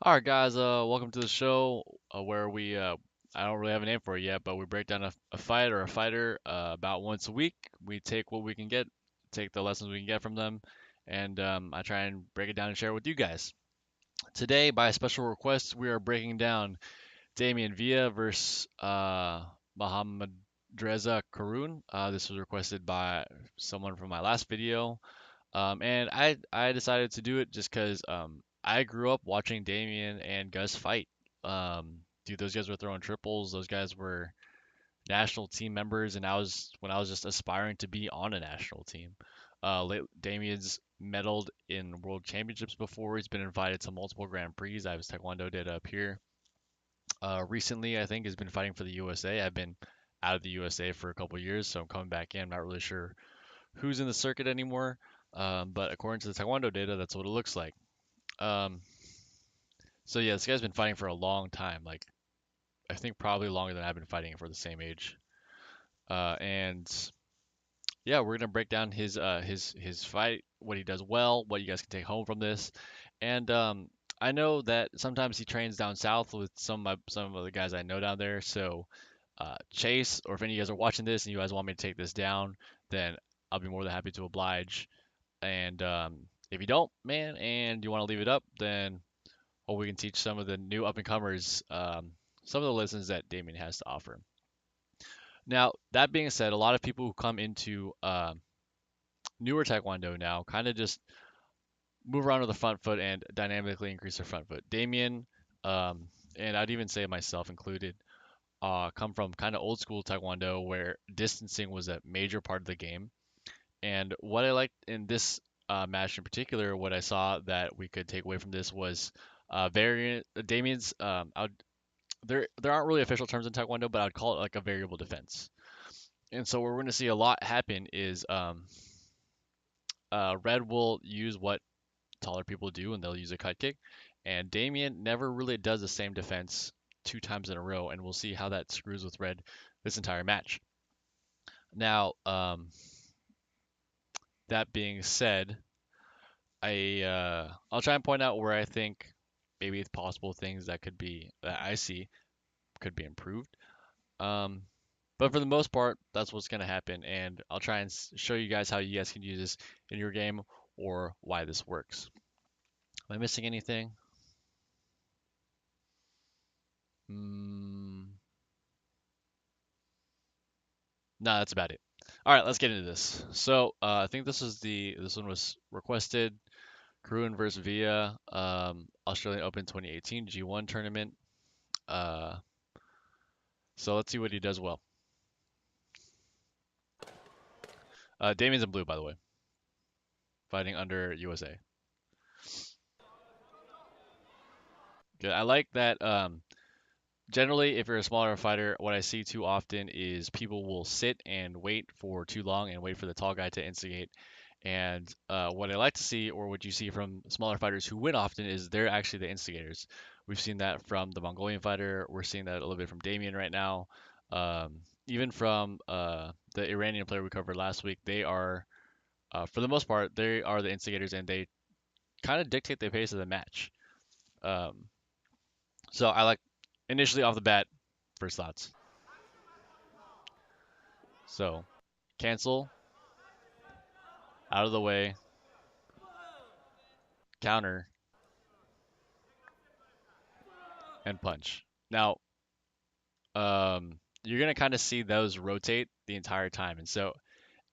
All right, guys. Welcome to the show where I don't really have a name for it yet, but we break down a fight or a fighter about once a week. We take what we can get, take the lessons we can get from them, and I try and break it down and share it with you guys. Today, by special request, we are breaking down Damien Villa versus Mohammad Dreza Karoon. This was requested by someone from my last video. And I decided to do it just because I grew up watching Damien and Gus fight. Dude, those guys were throwing triples. Those guys were national team members, and I was just aspiring to be on a national team. Damien's medaled in world championships before. He's been invited to multiple Grand Prix. I have his Taekwondo data up here. Recently, I think, has been fighting for the USA. I've been out of the USA for a couple years, so I'm coming back in. I'm not really sure who's in the circuit anymore. But according to the Taekwondo data, that's what it looks like. Um, so yeah, this guy's been fighting for a long time. Like I think probably longer than I've been fighting for the same age. And yeah, we're gonna break down his fight, what he does well, what you guys can take home from this. And I know that sometimes he trains down south with some of the guys I know down there. So Chase, or if any of you guys are watching this and you guys want me to take this down, then I'll be more than happy to oblige. And if you don't, man, and you want to leave it up, then hope we can teach some of the new up and comers some of the lessons that Damien has to offer. Now, that being said, a lot of people who come into newer Taekwondo now kind of just move around with the front foot and dynamically increase their front foot. Damien, um, and I'd even say myself included, come from kind of old school Taekwondo where distancing was a major part of the game. And what I liked in this match in particular, what I saw that we could take away from this was variant Damien's. There aren't really official terms in Taekwondo, but I'd call it like a variable defense. And so what we're going to see a lot happen is Red will use what taller people do, and they'll use a cut kick. And Damien never really does the same defense two times in a row, and we'll see how that screws with Red this entire match. Now, that being said, I'll try and point out where I think maybe it's possible things that I see could be improved. Um, but for the most part, that's what's gonna happen, and I'll try and show you guys how you guys can use this in your game or why this works. Am I missing anything? Mm, no, that's about it. All right, let's get into this. So I think this one was requested. Karoon versus Villa, Australian Open 2018 G1 tournament. Uh, so let's see what he does well. Damien's in blue, by the way, fighting under USA. Good. I like that. Generally, if you're a smaller fighter, what I see too often is people will sit and wait for too long and wait for the tall guy to instigate. And what I like to see, or what you see from smaller fighters who win often, is they're actually the instigators. We've seen that from the Mongolian fighter. We're seeing that a little bit from Damien right now. Even from the Iranian player we covered last week, they are, for the most part, they are the instigators and they kind of dictate the pace of the match. Um, so I like initially off the bat, first thoughts. So cancel, out of the way, counter, and punch. Now, you're gonna kind of see those rotate the entire time, and so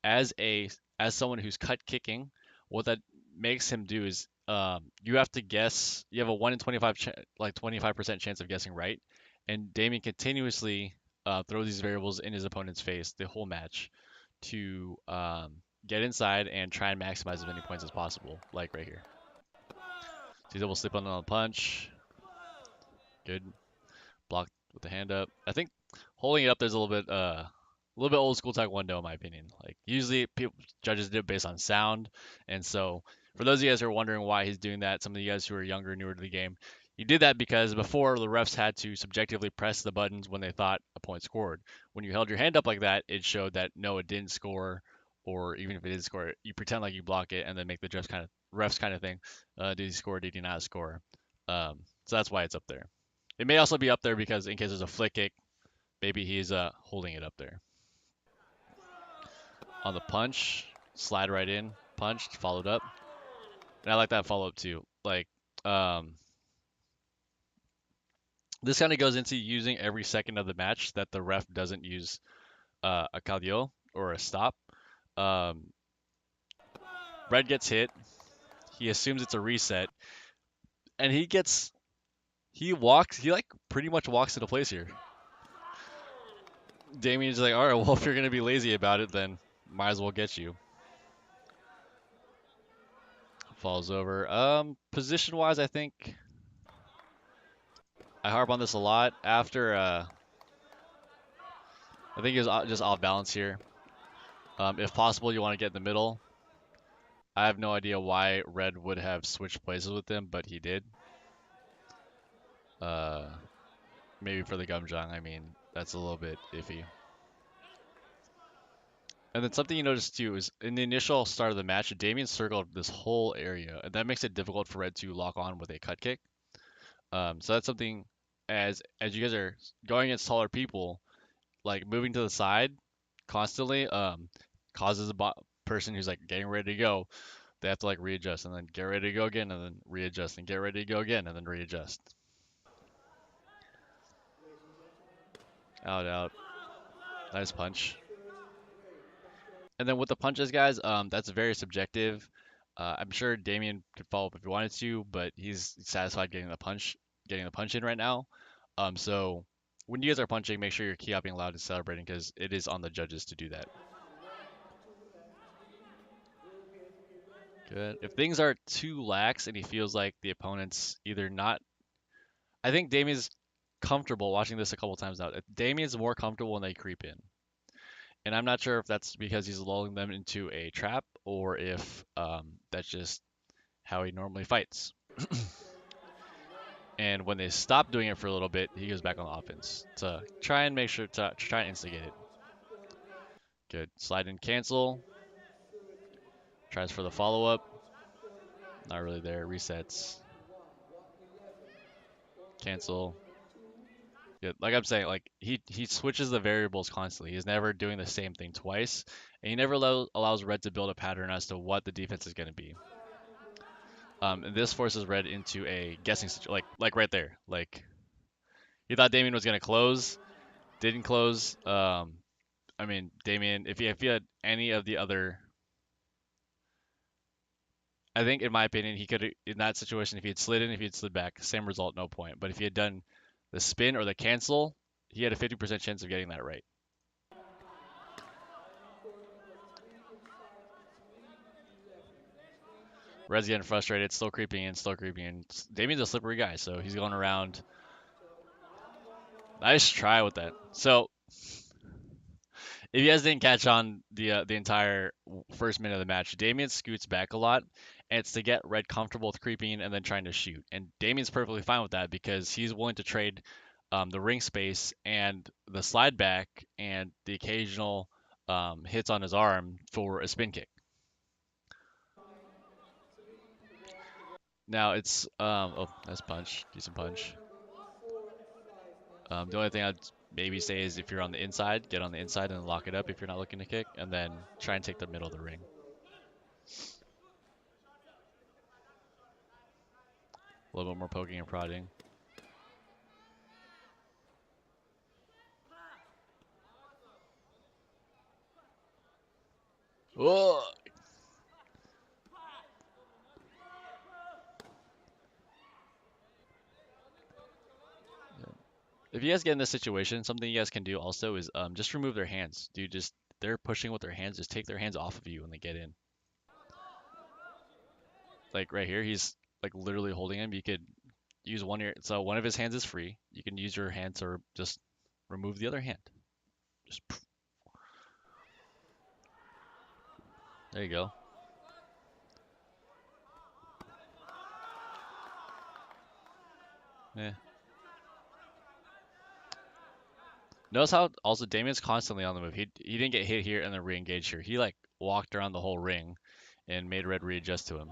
as a as someone who's cut kicking, what that makes him do is you have to guess. You have a 1 in 25 25% chance of guessing right, and Damien continuously throws these variables in his opponent's face the whole match to get inside and try and maximize as many points as possible, like right here. So he's able to slip on the punch. Good. Blocked with the hand up. I think holding it up there's a little bit old school Taekwondo in my opinion. Like usually people judges do it based on sound, and so for those of you guys who are wondering why he's doing that, some of you guys who are younger, newer to the game, he did that because before the refs had to subjectively press the buttons when they thought a point scored. When you held your hand up like that, it showed that no, it didn't score, or even if it did score, you pretend like you block it and then make the refs kind of thing. Did he score? Did he not score? So that's why it's up there. It may also be up there because in case there's a flick kick, maybe he's holding it up there. On the punch, slide right in, punched, followed up. And I like that follow up too. Like, um, this kind of goes into using every second of the match that the ref doesn't use a cardio or a stop. Um, Red gets hit. He assumes it's a reset, and he like pretty much walks into place here. Damien's like, all right, well, if you're gonna be lazy about it, then might as well get you. Falls over. Position wise, I think I harp on this a lot. After I think he was just off balance here. If possible, you want to get in the middle. I have no idea why Red would have switched places with him, but he did. Uh, Maybe for the Gumjang. I mean, that's a little bit iffy. And then something you notice too is in the initial start of the match, Damien circled this whole area, and that makes it difficult for Red to lock on with a cut kick. So that's something as you guys are going against taller people, like moving to the side constantly, causes a person who's like getting ready to go, they have to like readjust and then get ready to go again and then readjust and get ready to go again and then readjust. Out, out. Nice punch. And then with the punches, guys, that's very subjective. I'm sure Damien could follow up if he wanted to, but he's satisfied getting the punch in right now. So when you guys are punching, make sure you're keeping loud and celebrating because it is on the judges to do that. Good. If things are too lax and he feels like the opponent's either not, I think Damien's comfortable watching this a couple times now. Damien's more comfortable when they creep in. And I'm not sure if that's because he's lulling them into a trap or if that's just how he normally fights. And when they stop doing it for a little bit, he goes back on the offense to try and make sure to try and instigate it. Good. Slide and cancel. Tries for the follow up. Not really there. Resets. Cancel. Yeah, like I'm saying, like he switches the variables constantly. He's never doing the same thing twice, and he never allows Red to build a pattern as to what the defense is going to be. And this forces Red into a guessing situation, like right there. Like he thought Damien was going to close, didn't close. I mean, Damien, if he had any of the other, I think in my opinion, he could in that situation if he had slid in, if he had slid back, same result, no point. But if he had done the spin or the cancel, he had a 50% chance of getting that right. Red's getting frustrated, still creeping in, still creeping in. Damien's a slippery guy, so he's going around. Nice try with that. So if you guys didn't catch on the entire first minute of the match, Damien scoots back a lot, and it's to get Red comfortable with creeping and then trying to shoot. And Damien's perfectly fine with that because he's willing to trade the ring space and the slide back and the occasional hits on his arm for a spin kick. Now it's oh, nice punch, decent punch. The only thing I'd maybe say is if you're on the inside, get on the inside and lock it up if you're not looking to kick, and then try and take the middle of the ring. A little bit more poking and prodding. Oh! If you guys get in this situation, something you guys can do also is just remove their hands. They're pushing with their hands, just take their hands off of you when they get in. Like right here, he's like literally holding him. You could use so one of his hands is free. You can use your hand to just remove the other hand. Just there you go. Yeah. Notice how also Damien's constantly on the move. He didn't get hit here and then re-engaged here. He like walked around the whole ring and made Red readjust to him.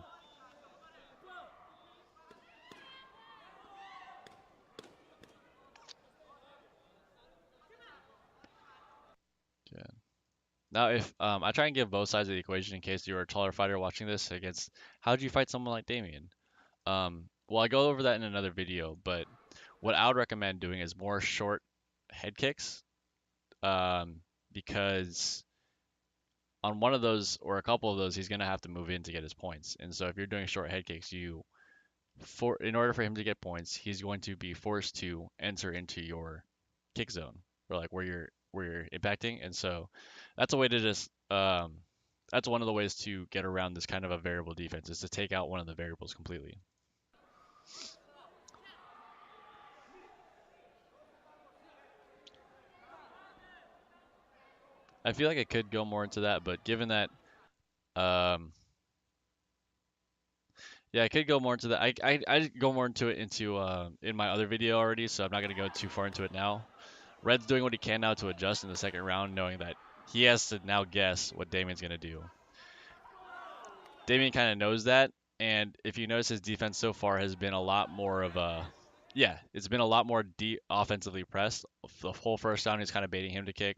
Now, if I try and give both sides of the equation in case you're a taller fighter watching this against how do you fight someone like Damien? Well, I go over that in another video, but what I would recommend doing is more short head kicks, um, because on one of those or a couple of those, he's gonna have to move in to get his points. And so if you're doing short head kicks, for in order for him to get points, he's going to be forced to enter into your kick zone or like where you're impacting. And so that's a way to just that's one of the ways to get around this kind of a variable defense is to take out one of the variables completely. I feel like I could go more into that, but given that um yeah, I could go more into that. I go more into it in my other video already, so I'm not gonna go too far into it now. Red's doing what he can now to adjust in the second round, knowing that he has to now guess what Damien's gonna do. Damien kind of knows that, and if you notice, his defense so far has been a lot more of a, yeah, it's been a lot more offensively pressed. The whole first round, he's kind of baiting him to kick.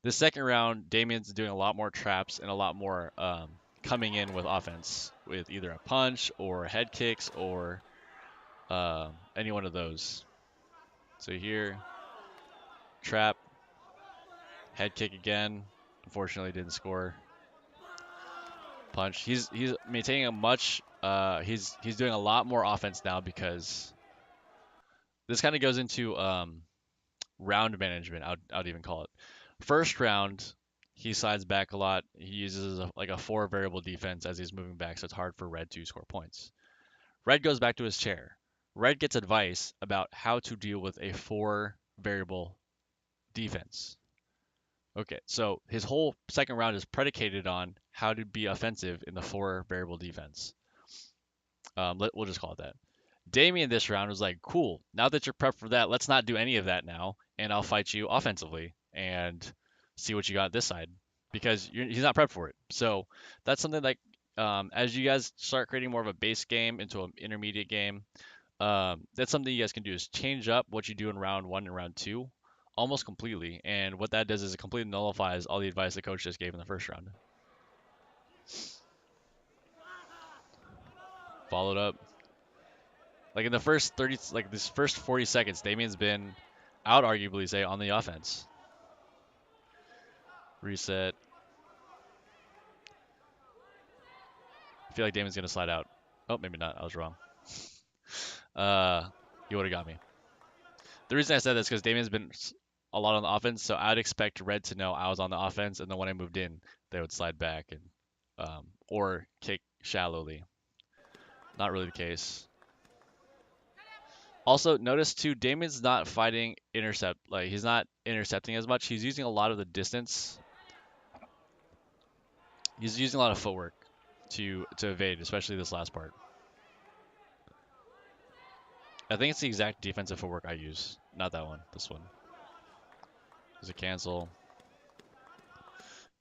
The second round, Damien's doing a lot more traps and a lot more coming in with offense, with either a punch or head kicks or any one of those. So here, trap, head kick again. Unfortunately, didn't score. Punch. He's maintaining a much. He's doing a lot more offense now because this kind of goes into round management. I'd even call it. First round, he slides back a lot. He uses like a four variable defense as he's moving back, so it's hard for Red to score points. Red goes back to his chair. Red gets advice about how to deal with a four variable defense. Okay, so his whole second round is predicated on how to be offensive in the four variable defense. We'll just call it that. Damien this round was like, cool. Now that you're prepped for that, let's not do any of that now, and I'll fight you offensively and see what you got this side because he's not prepped for it. So that's something like as you guys start creating more of a base game into an intermediate game, that's something you guys can do is change up what you do in round one and round two almost completely. And what that does is it completely nullifies all the advice the coach just gave in the first round. Followed up. Like in the first 30, like this first 40 seconds, Damien's been out, arguably say, on the offense. Reset. I feel like Damien's gonna slide out. Oh, maybe not. I was wrong. He would have got me. The reason I said this is because Damien's been a lot on the offense, so I'd expect Red to know I was on the offense, and then when I moved in, they would slide back and or kick shallowly. Not really the case. Also, notice too, Damien's not fighting intercept. Like he's not intercepting as much. He's using a lot of the distance. He's using a lot of footwork to evade, especially this last part. I think it's the exact defensive footwork I use. Not that one. This one. There's a cancel.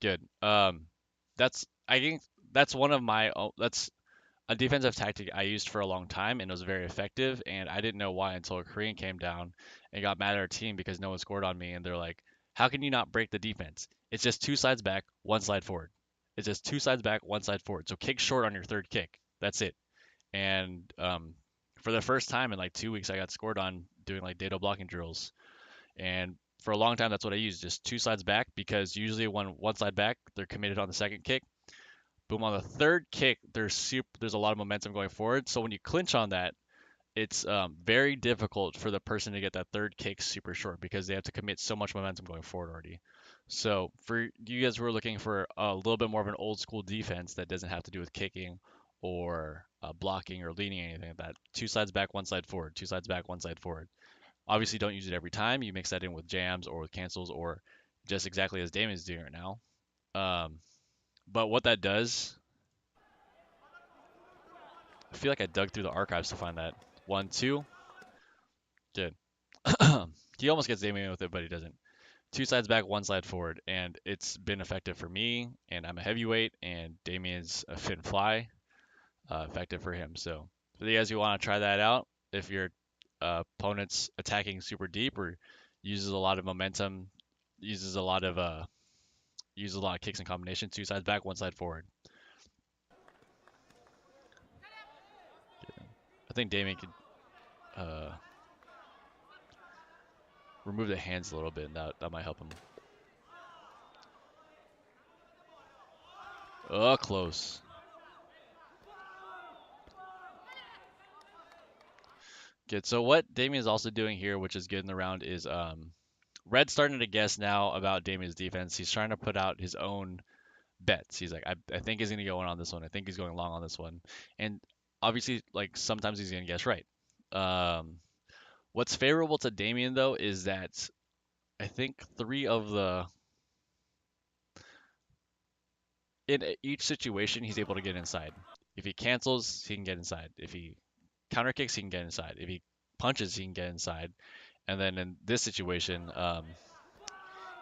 Good. That's I think that's one of my that's a defensive tactic I used for a long time and it was very effective. And I didn't know why until a Korean came down and got mad at our team because no one scored on me. And they're like, "How can you not break the defense? It's just two sides back, one slide forward. It's just two sides back, one slide forward. So kick short on your third kick. That's it." And for the first time in like 2 weeks, I got scored on doing like dado blocking drills. And for a long time, that's what I used, just two sides back because usually when one side back, they're committed on the second kick. Boom, on the third kick, there's a lot of momentum going forward. So when you clinch on that, it's very difficult for the person to get that third kick super short because they have to commit so much momentum going forward already. So for you guys who are looking for a little bit more of an old school defense that doesn't have to do with kicking or blocking or leaning or anything like that, two sides back, one side forward, two sides back, one side forward. Obviously, don't use it every time. You mix that in with jams or with cancels or just exactly as Damien's doing right now. But what that does, I feel like I dug through the archives to find that. 1, 2. Good. He almost gets Damien with it, but he doesn't. Two sides back, one side forward, and it's been effective for me. And I'm a heavyweight, and Damien's a fit and fly, effective for him. So for you guys who want to try that out, if your opponent's attacking super deep or uses a lot of momentum, uses a lot of uses a lot of kicks and combinations, two sides back, one side forward. I think Damien could remove the hands a little bit, and that might help him. Oh, close. Good. So what Damien's also doing here, which is good in the round, is Red's starting to guess now about Damien's defense. He's trying to put out his own bets. He's like, I think he's gonna go in on this one. I think he's going long on this one. And obviously, like sometimes he's gonna guess right. Um, what's favorable to Damien though is that I think three of the in each situation he's able to get inside. If he cancels, he can get inside. If he counter kicks, he can get inside. If he punches, he can get inside. And then in this situation,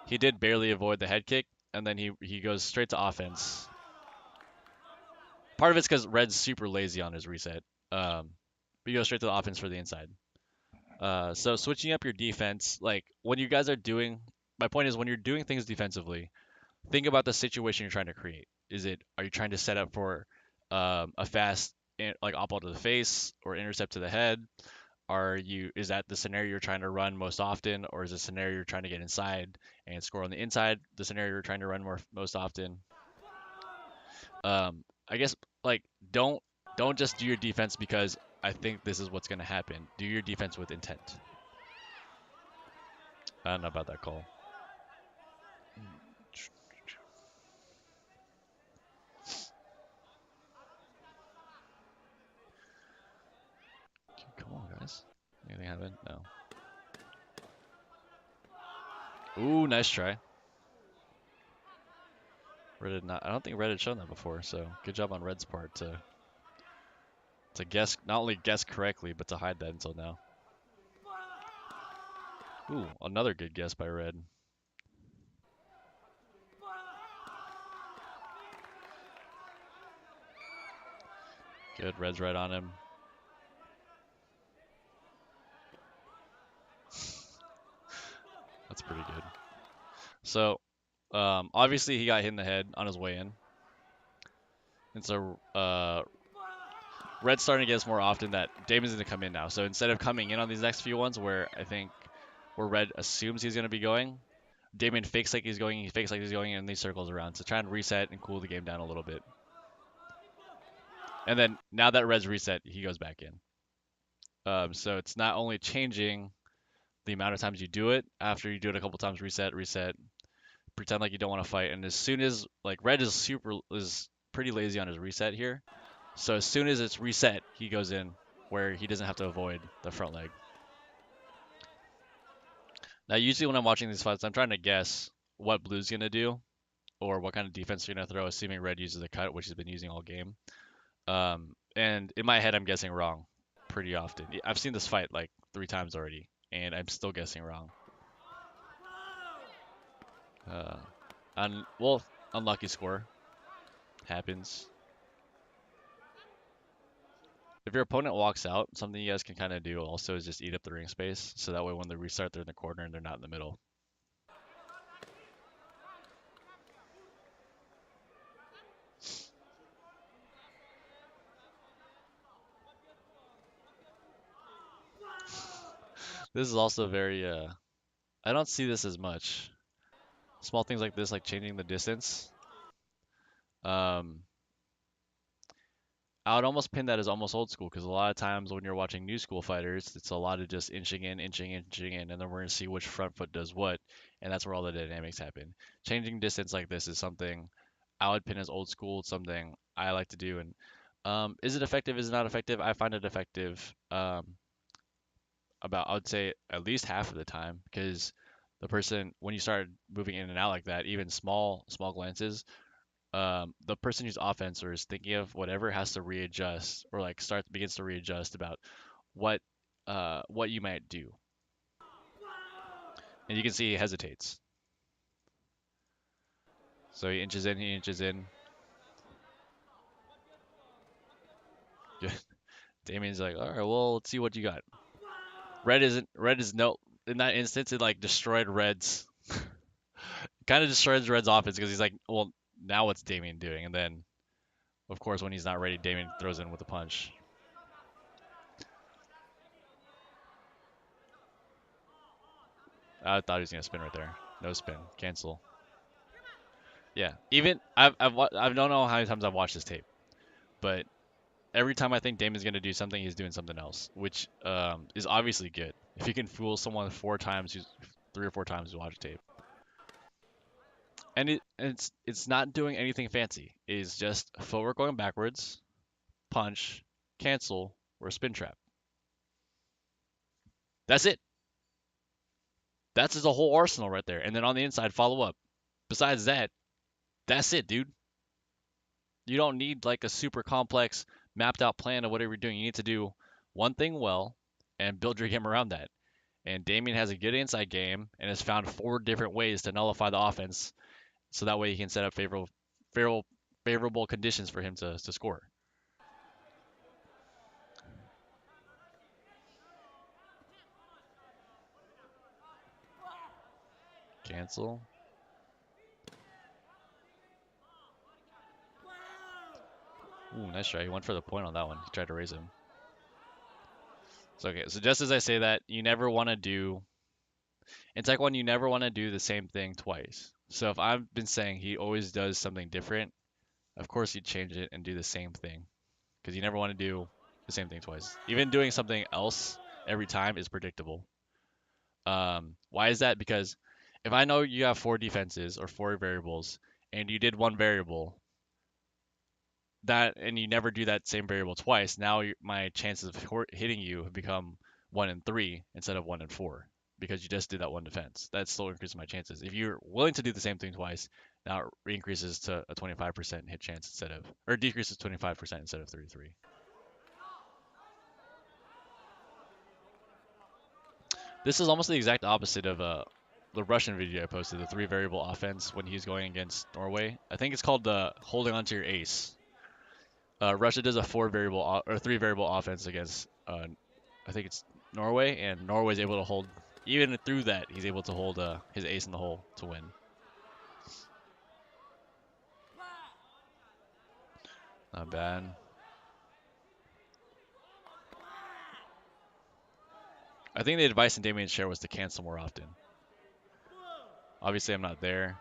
he did barely avoid the head kick, and then he goes straight to offense. Part of it's because Red's super lazy on his reset. But he goes straight to the offense for the inside. So switching up your defense, like when you guys are doing, my point is when you're doing things defensively, think about the situation you're trying to create. Are you trying to set up for a fast like oppo to the face or intercept to the head? Is that the scenario you're trying to run most often, or is the scenario you're trying to get inside and score on the inside the scenario you're trying to run most often? I guess like don't just do your defense because I think this is what's gonna happen. Do your defense with intent. I don't know about that call. Come on, guys. Anything happen? No. Ooh, nice try. Red had not. I don't think Red had shown that before, so good job on Red's part to guess, not only guess correctly, but to hide that until now. Ooh, another good guess by Red. Good, Red's right on him. That's pretty good. So, obviously he got hit in the head on his way in. And so, Red's starting to get us more often that Damon's going to come in now. So instead of coming in on these next few ones where Red assumes he's going to be going, Damien fakes like he's going, he fakes like he's going, and he circles around to try and reset and cool the game down a little bit. And then now that Red's reset, he goes back in. So it's not only changing the amount of times you do it, after you do it a couple times, reset, pretend like you don't want to fight. And as soon as, like, Red is pretty lazy on his reset here. So as soon as it's reset, he goes in where he doesn't have to avoid the front leg. Now, usually when I'm watching these fights, I'm trying to guess what Blue's going to do or what kind of defense they're going to throw, assuming Red uses a cut, which he's been using all game. And in my head, I'm guessing wrong pretty often. I've seen this fight like 3 times already, and I'm still guessing wrong. Well, unlucky score. Happens. If your opponent walks out, something you guys can kind of do also is just eat up the ring space, so that way when they restart, they're in the corner and they're not in the middle. This is also very, I don't see this as much. Small things like this, like changing the distance. I would almost pin that as almost old school because a lot of times when you're watching new school fighters, it's a lot of just inching in, and then we're gonna see which front foot does what, and that's where all the dynamics happen. Changing distance like this is something I would pin as old school. It's something I like to do, and is it effective? Is it not effective? I find it effective about I would say at least half of the time because the person when you start moving in and out like that, even small glances, the person who's offense or is thinking of whatever has to readjust or like begins to readjust about what you might do. And you can see he hesitates. So he inches in, Good. Damien's like, all right, well, let's see what you got. Red is no in that instance it like destroyed Red's kind of destroys Red's offense because he's like, well, now what's Damien doing? And then, of course, when he's not ready, Damien throws in with a punch. I thought he was gonna spin right there. No spin. Cancel. Yeah. Even I don't know how many times I've watched this tape, but every time I think Damon's gonna do something, he's doing something else, which is obviously good. If you can fool someone 4 times, 3 or 4 times, you watch tape, and it's not doing anything fancy. It's just footwork going backwards, punch, cancel, or spin trap. That's it. That's his whole arsenal right there. And then on the inside, follow up. Besides that, that's it, dude. You don't need like a super complex, mapped out plan of whatever you're doing. You need to do one thing well and build your game around that. And Damien has a good inside game and has found 4 different ways to nullify the offense, so that way he can set up favorable, favorable conditions for him to score. Cancel. Ooh, nice try. He went for the point on that one. He tried to raise him. So okay, so just as I say that, you never want to do in Taekwondo, you never want to do the same thing twice. So if I've been saying he always does something different, of course you change it and do the same thing because you never want to do the same thing twice. Even doing something else every time is predictable. Why is that? Because if I know you have 4 defenses or 4 variables and you did one variable, that and you never do that same variable twice, now my chances of hitting you have become 1 in 3 instead of 1 in 4 because you just did that one defense. That still increases my chances. If you're willing to do the same thing twice, now it increases to a 25% hit chance instead of, or decreases 25% instead of 33. This is almost the exact opposite of the Russian video I posted, the 3 variable offense when he's going against Norway. I think it's called the holding onto your ace. Russia does a 4 variable or 3 variable offense against I think it's Norway, and Norway's able to hold even through that. He's able to hold his ace in the hole to win. Not bad. I think the advice in Damien's share was to cancel more often. Obviously, I'm not there.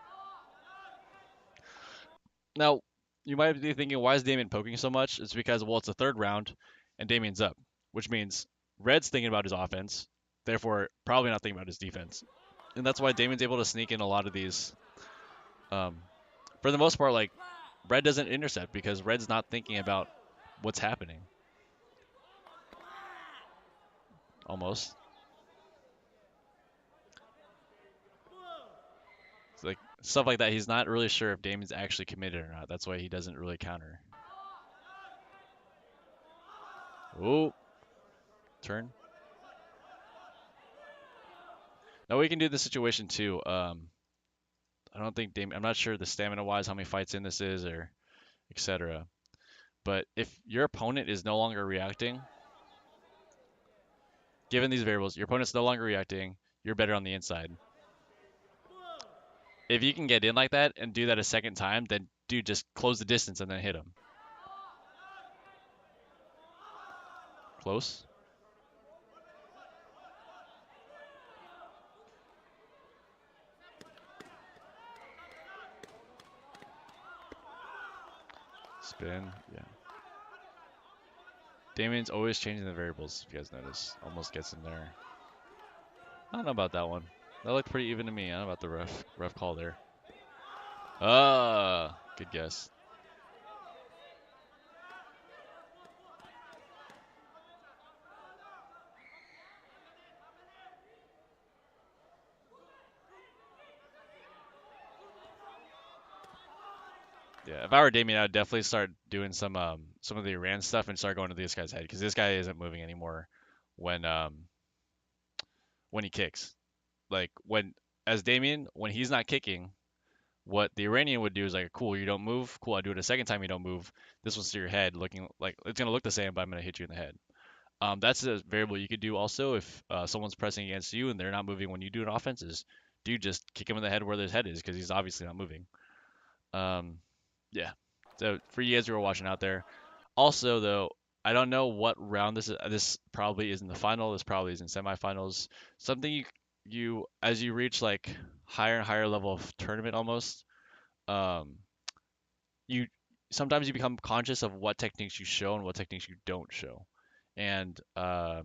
Now, you might be thinking, why is Damien poking so much? It's because, well, it's the 3rd round, and Damien's up, which means Red's thinking about his offense, therefore probably not thinking about his defense. And that's why Damien's able to sneak in a lot of these. For the most part, like, Red doesn't intercept because Red's not thinking about what's happening. Almost. It's like stuff like that. He's not really sure if Damien's actually committed or not. That's why he doesn't really counter. Oh, turn. Now we can do the situation too. I don't think Damien. I'm not sure the stamina wise how many fights in this is or etc. But if your opponent is no longer reacting, given these variables, your opponent's no longer reacting, you're better on the inside. If you can get in like that and do that a second time, then dude, just close the distance and then hit him. Close. Spin. Yeah. Damien's always changing the variables, if you guys notice. Almost gets in there. I don't know about that one. That looked pretty even to me. I don't know about the ref call there. Good guess. Yeah, if I were Damien, I'd definitely start doing some of the Iran stuff and start going to this guy's head because this guy isn't moving anymore when he kicks. Like when as Damien, when he's not kicking, what the Iranian would do is like, cool, you don't move. Cool, I do it a second time, you don't move. This one's to your head, looking like it's gonna look the same, but I'm gonna hit you in the head. That's a variable you could do also if someone's pressing against you and they're not moving when you do an offense is dude, just kick him in the head where his head is because he's obviously not moving. Um, yeah. So for you guys who are watching out there, also though, I don't know what round this is. This probably isn't the final. This probably isn't semifinals. Something you as you reach like higher and higher level of tournament almost, um, you sometimes you become conscious of what techniques you show and what techniques you don't show. And I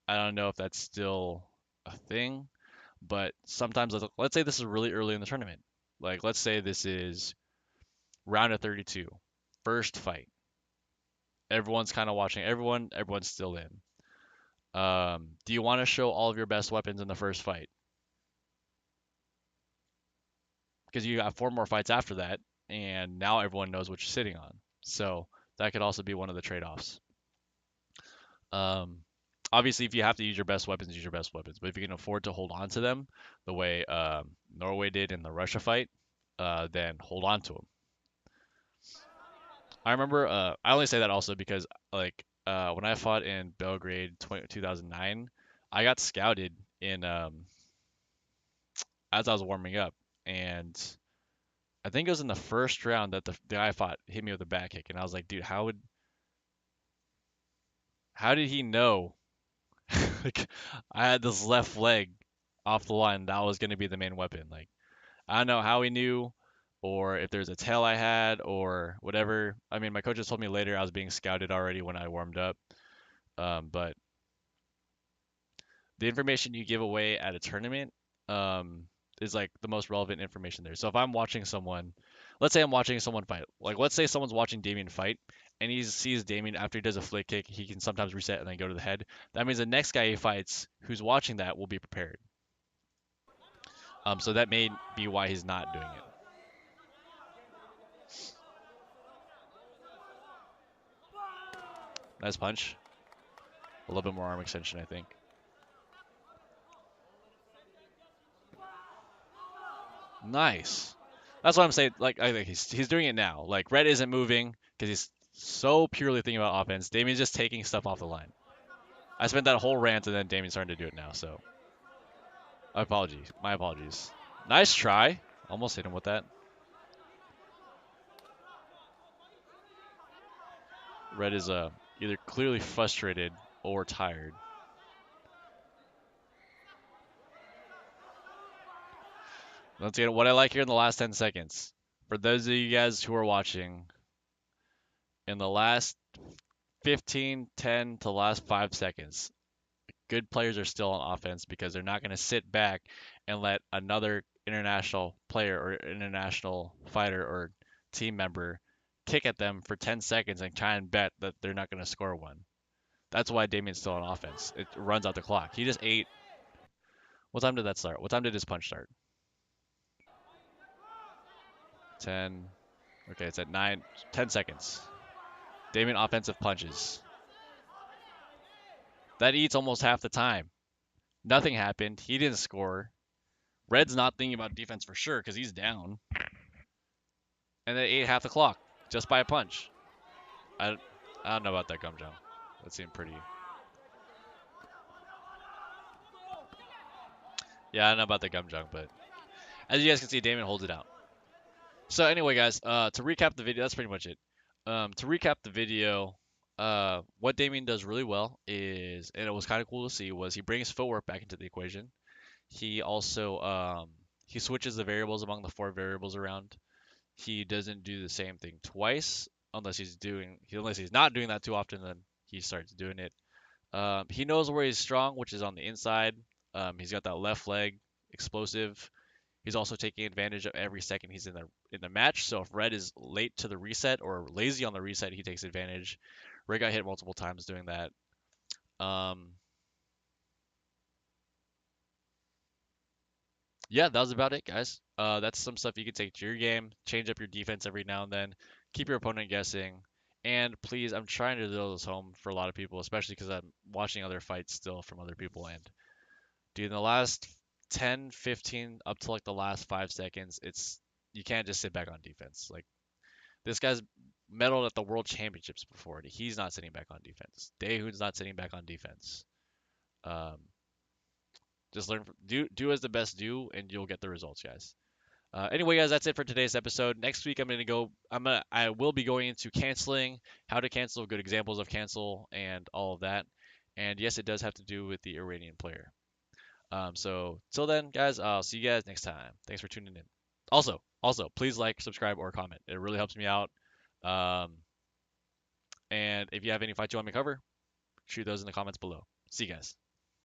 don't know if that's still a thing, but sometimes let's say this is really early in the tournament. Like let's say this is round of 32, first fight. Everyone's kind of watching everyone's still in. Do you want to show all of your best weapons in the first fight? Because you got four more fights after that, and now everyone knows what you're sitting on. So that could also be one of the trade-offs. Um, Obviously, if you have to use your best weapons, use your best weapons. But if you can afford to hold on to them, the way Norway did in the Russia fight, then hold on to them. I remember. I only say that also because like when I fought in Belgrade 2009, I got scouted in as I was warming up, and I think it was in the first round that the guy I fought hit me with a back kick, and I was like, dude, how did he know? Like, I had this left leg off the line that was going to be the main weapon. Like, I don't know how he knew, or if there's a tail I had, or whatever. I mean, my coaches told me later I was being scouted already when I warmed up. But the information you give away at a tournament is like the most relevant information there. So if I'm watching someone, let's say I'm watching someone fight, like let's say someone's watching Damien fight and he sees Damien after he does a flick kick, he can sometimes reset and then go to the head. That means the next guy he fights who's watching that will be prepared. So that may be why he's not doing it. Nice punch. A little bit more arm extension, I think. Nice. That's what I'm saying. Like I think he's doing it now. Like Red isn't moving because he's so purely thinking about offense. Damien's just taking stuff off the line. I spent that whole rant and then Damien's starting to do it now. So apologies. My apologies. Nice try. Almost hit him with that. Red is either clearly frustrated or tired. Let's get what I like here in the last 10 seconds. For those of you guys who are watching, in the last 15, 10 to last 5 seconds, good players are still on offense because they're not going to sit back and let another international player or international fighter or team member kick at them for 10 seconds and try and bet that they're not going to score one. That's why Damien's still on offense. It runs out the clock. He just ate. What time did that start? What time did his punch start? 10. Okay, it's at 9, 10 seconds. Damien offensive punches. That eats almost half the time. Nothing happened. He didn't score. Red's not thinking about defense for sure because he's down. And they ate half the clock just by a punch. I, I don't know about that gum jump. That seemed pretty. Yeah, I don't know about the gum jump, but as you guys can see, Damien holds it out. So anyway, guys, to recap the video, that's pretty much it. To recap the video, what Damien does really well is, and it was kind of cool to see, was he brings footwork back into the equation. He also he switches the variables among the four variables around. He doesn't do the same thing twice unless he's not doing that too often. Then he starts doing it. He knows where he's strong, which is on the inside. He's got that left leg, explosive. He's also taking advantage of every second he's in the match. So if Red is late to the reset or lazy on the reset, he takes advantage. Red got hit multiple times doing that. Um, yeah, that was about it, guys. That's some stuff you can take to your game. Change up your defense every now and then. Keep your opponent guessing. And please, I'm trying to drill this home for a lot of people, especially because I'm watching other fights still from other people. And dude, in the last 10, 15, up to like the last 5 seconds, you can't just sit back on defense. Like this guy's medaled at the World Championships before. He's not sitting back on defense. Daehoon's not sitting back on defense. Um, Just learn, do as the best do, and you'll get the results, guys. Anyway, guys, that's it for today's episode. Next week, I will be going into canceling, how to cancel, good examples of cancel, and all of that. And yes, it does have to do with the Iranian player. So till then, guys, I'll see you guys next time. Thanks for tuning in. Also, please like, subscribe, or comment. It really helps me out. Um, and if you have any fights you want me to cover, shoot those in the comments below. See you guys.